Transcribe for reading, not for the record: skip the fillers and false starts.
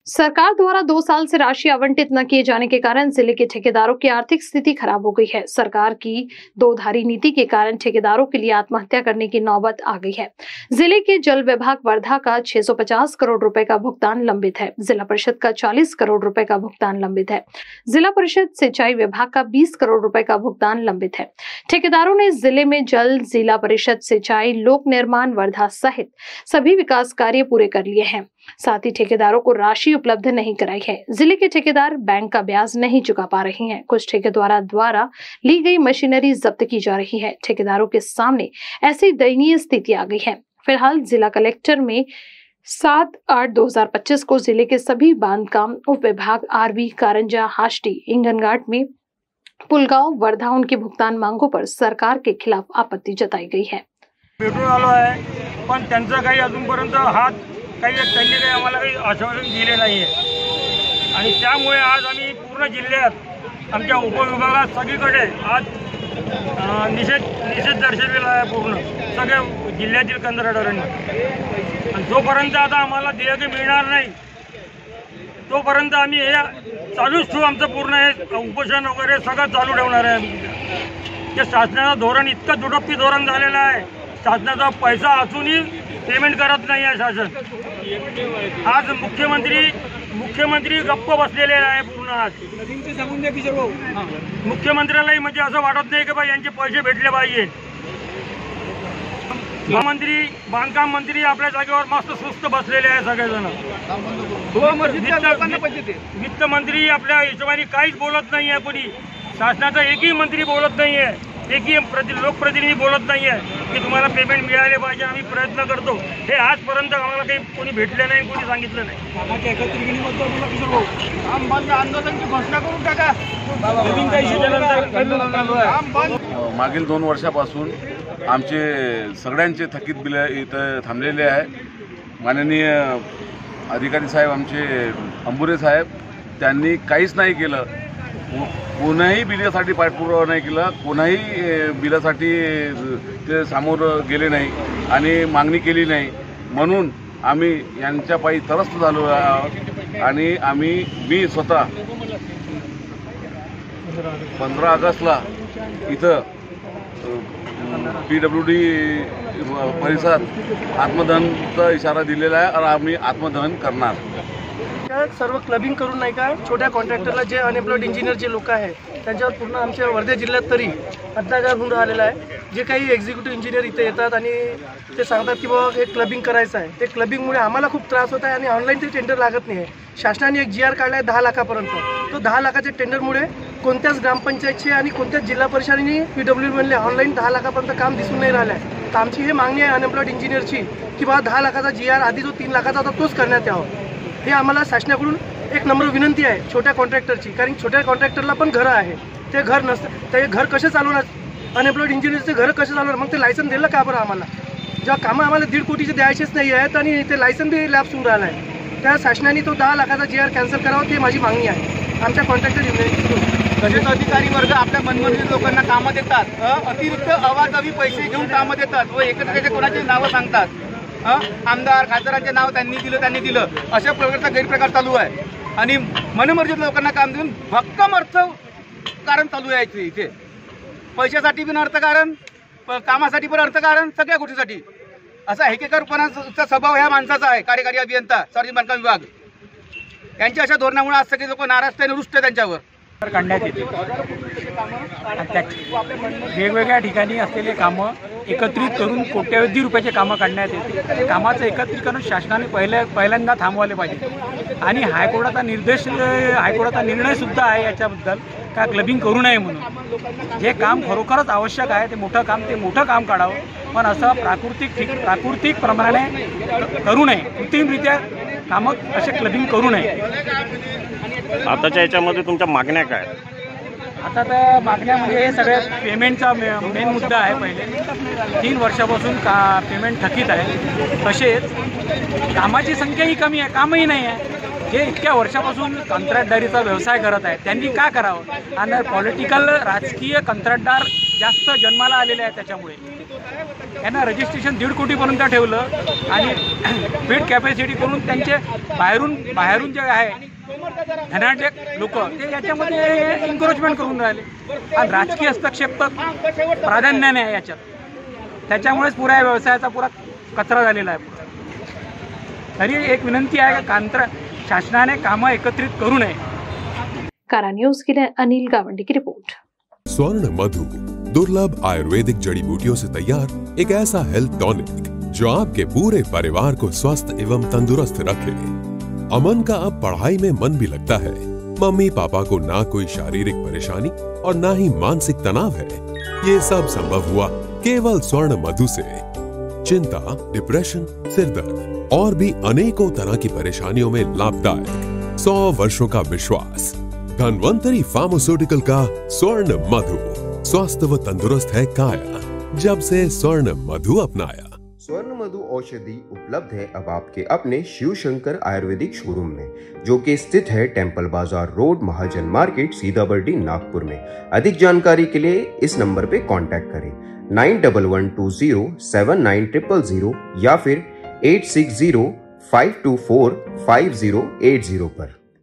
सरकार द्वारा 2 साल से राशि आवंटित न किए जाने के कारण जिले के ठेकेदारों की आर्थिक स्थिति खराब हो गई है। सरकार की दोधारी नीति के कारण ठेकेदारों के लिए आत्महत्या करने की नौबत आ गई है। जिले के जल विभाग वर्धा का 650 करोड़ रुपए का भुगतान लंबित है। जिला परिषद का 40 करोड़ रुपए का भुगतान लंबित है। जिला परिषद सिंचाई विभाग का 20 करोड़ रुपए का भुगतान लंबित है। ठेकेदारों ने जिले में जल, जिला परिषद सिंचाई, लोक निर्माण वर्धा सहित सभी विकास कार्य पूरे कर लिए हैं। साथ ही ठेकेदारों को राशि उपलब्ध नहीं कराई है। जिले के ठेकेदार बैंक का ब्याज नहीं चुका पा रहे हैं। कुछ ठेकेदारों द्वारा ली गई मशीनरी जब्त की जा रही है। ठेकेदारों के सामने ऐसी दयनीय स्थिति आ गई है। फिलहाल जिला कलेक्टर में 7/8/2025 को जिले के सभी बांधकाम उप विभाग आरवी, कारंजा, हाष्टी, इंगनघाट में पुलगांव, वर्धा उनकी भुगतान मांगों पर सरकार के खिलाफ आपत्ति जताई गई है। भेटून आलो आहे पण त्यांचा काही अजूनपर्यंत हात त्यांनी आम्हाला काही आश्वासन दिले नाही आहे आणि त्यामुळे आज आम्ही पूर्ण जिल्ह्यात आमच्या उपविभागात सगळीकडे आज निषेध दर्शवलेला आहे पूर्ण सगळ्या जिल्ह्यातील कंत्राटदारांनी। आणि जोपर्यंत आता आम्हाला देयके मिळणार नाही तोपर्यंत आम्ही हे चालूच ठेवू। आमचं पूर्ण हे उपोषण वगैरे सगळं चालू ठेवणार आहे। हे शासनाचं धोरण इतकं दुटप्पी धोरण झालेलं आहे। शासनाचा पैसा असूनही पेमेंट करत नाही आहे शासन। आज मुख्यमंत्री गप्प बसलेले आहे पूर्ण। आज मुख्यमंत्र्यालाही म्हणजे असं वाटत नाही की बाई यांचे पैसे भेटले पाहिजे। बांधकाम मंत्री आपल्या जागेवर मस्त सुस्त बसलेले आहे सगळेजण। वित्त मंत्री आपल्या हिशोबाने काहीच बोलत नाही आहे। कोणी शासनाचा एकही मंत्री बोलत नाही आहे, एकही लोकप्रतिनिधी बोलत नाही आहे की तुम्हाला पेमेंट मिळाले पाहिजे। आम्ही प्रयत्न करतो, हे आजपर्यंत आम्हाला काही कोणी भेटले नाही, कोणी सांगितलं नाही। आंदोलनाची घोषणा करून टाका। मागील 2 वर्षापासून आमचे सगळ्यांचे थकीत बिल इथं थांबलेले आहे। माननीय अधिकारी साहेब आमचे अंबुरे साहेब त्यांनी काहीच नाही केलं। कोणाही बिलासाठी पाठपुरावा नाही केला, कोणाही बिलासाठी ते समोर गेले नाही आणि मागणी केली नाही। म्हणून आम्ही यांच्या पायी त्रस्त झालो आहोत आणि मी स्वतः 15 ऑगस्टला इथं PWD परिसरात आत्मदहनचा इशारा दिलेला आहे आणि आम्ही आत्मदहन करणार। सर्व क्लबिंग करून नाही का छोट्या कॉन्ट्रॅक्टरला जे अनएम्प्लॉयड इंजिनियर जे लोक आहे त्यांच्यावर पूर्ण आमच्या वर्धा जिल्ह्यात तरी अत्याचार होऊन राहिलेला आहे। जे काही एक्झिक्युटिव्ह इंजिनियर इथे येतात आणि ते सांगतात की बाबा हे क्लबिंग करायचं आहे, ते क्लबिंगमुळे आम्हाला खूप त्रास होत आहे आणि ऑनलाईन ते टेंडर लागत नाही आहे। शासनाने एक GR काढला आहे 10 लाखापर्यंत। तो 10 लाखाच्या टेंडरमुळे कोणत्याच ग्रामपंचायतचे आणि कोणत्याच जिल्हा परिषदेने PWD म्हणले ऑनलाईन 10 लाखापर्यंत काम दिसून नाही राहिलं आहे। तर आमची हे मागणी आहे अनएम्प्लॉयड इंजिनियरची की बाबा 10 लाखाचा GR आधी जो 3 लाखाचा होता तोच करण्यात यावा। हे आम्हाला शासनाकडून एक नम्र विनंती आहे छोट्या कॉन्ट्रॅक्टरची, कारण छोट्या कॉन्ट्रॅक्टरला पण घरं आहे। ते घर नसतं, ते घर कसे चालवणार? अनएम्प्लॉयड इंजिनियरचे घर कसे चालवणार? मग ते लायसन दिलं का बरं आम्हाला? जेव्हा कामं आम्हाला 1.5 कोटीचे द्यायचेच नाही आहेत आणि ते लायसन बी लॅप्स होऊन राहिलं आहे, त्या शासनाने तो 10 लाखाचा GR कॅन्सल करावा, ते माझी मागणी आहे आमच्या कॉन्ट्रॅक्टर युनियनची। तसेच अधिकारी वर्ग आपल्या मनमर्जी लोकांना कामं देतात, अतिरिक्त अवाजवी पैसे घेऊन कामं देतात व एकत्र कोणाची नावं सांगतात। आमदार खासदारांचे नाव त्यांनी दिलं अशा प्रकारचा गैरप्रकार चालू आहे आणि मनमर्जीत लोकांना काम देऊन भक्कम अर्थकारण चालू आहे इथे। पैशासाठी पण अर्थकारण, कामासाठी पण अर्थकारण, सगळ्या गोष्टीसाठी असा हेकेकरपणाचा स्वभाव ह्या माणसाचा आहे। कार्यकारी अभियंता सार्वजनिक बांधकाम विभाग यांच्या अशा धोरणामुळे आज सगळे लोक नाराज आणि रुष्ट त्यांच्यावर काढण्यात येते। वेगवेगळ्या ठिकाणी असलेले कामं एकत्रित करून कोट्यवधी रुपयाचे कामं काढण्यात येते। कामाचं एकत्रीकरण शासनाने पहिल्यांदा थांबवले पाहिजे आणि हायकोर्टाचा निर्णय सुद्धा आहे याच्याबद्दल का क्लबिंग करू नये म्हणून। जे काम खरोखरच आवश्यक आहे ते मोठं काम काढावं, पण असं प्राकृतिक प्रमाणे करू नये, कृत्रिमरित्या कामं असे क्लबिंग करू नये। आताच्या याच्यामध्ये तुमच्या मागण्या काय? आता तर मागण्या म्हणजे हे सगळ्यात पेमेंटचा मेन मुद्दा आहे। पहिले 3 वर्षापासून पेमेंट थकीत आहे। तसेच कामाची संख्याही कमी आहे, कामही नाही आहे। जे इतक्या वर्षापासून कंत्राटदारीचा व्यवसाय करत आहेत त्यांनी का करावं? आणि राजकीय कंत्राटदार जास्त जन्माला आलेले आहेत त्याच्यामुळे यांना रजिस्ट्रेशन 1.5 कोटीपर्यंत ठेवलं आणि बेड कॅपॅसिटी करून त्यांचे बाहेरून जे आहे धनाढ्य लोक ते याच्यामध्ये एन्करेजमेंट करून राहिले आणि राजकीय हस्तक्षेप तर प्राधान्याने आहे याच्यात. त्याच्यामुळेच पुऱ्या व्यवसायाचा पुरा कचरा झालेला आहे. तरी एक विनंती आहे का शासनाने कामं एकत्रित करू नये. कारा न्यूज के लिए अनिल गावंडी की रिपोर्ट. स्वर्ण मधु दुर्लभ आयुर्वेदिक जड़ी बूटियों से तैयार एक ऐसा हेल्थ टॉनिक जो आपके पूरे परिवार को स्वस्थ एवं तंदुरुस्त रखे. अमन का अब पढ़ाई में मन भी लगता है. मम्मी पापा को ना कोई शारीरिक परेशानी और ना ही मानसिक तनाव है. ये सब संभव हुआ केवल स्वर्ण मधु से. चिंता, डिप्रेशन, सिरदर्द और भी अनेकों तरह की परेशानियों में लाभदायक 100 वर्षों का विश्वास. धन्वंतरी फार्मास्यूटिकल का स्वर्ण मधु. स्वस्थ व तंदुरुस्त है काया जब से स्वर्ण मधु अपनाया. स्वर्ण मधु औषधि उपलब्ध है अब आपके अपने शिव शंकर आयुर्वेदिक शोरूम में, जो कि स्थित है टेम्पल बाजार रोड, महाजन मार्केट, सीताबर्डी, नागपुर में. अधिक जानकारी के लिए इस नंबर पे कांटेक्ट करें 9112079000 या फिर 8605245080 पर.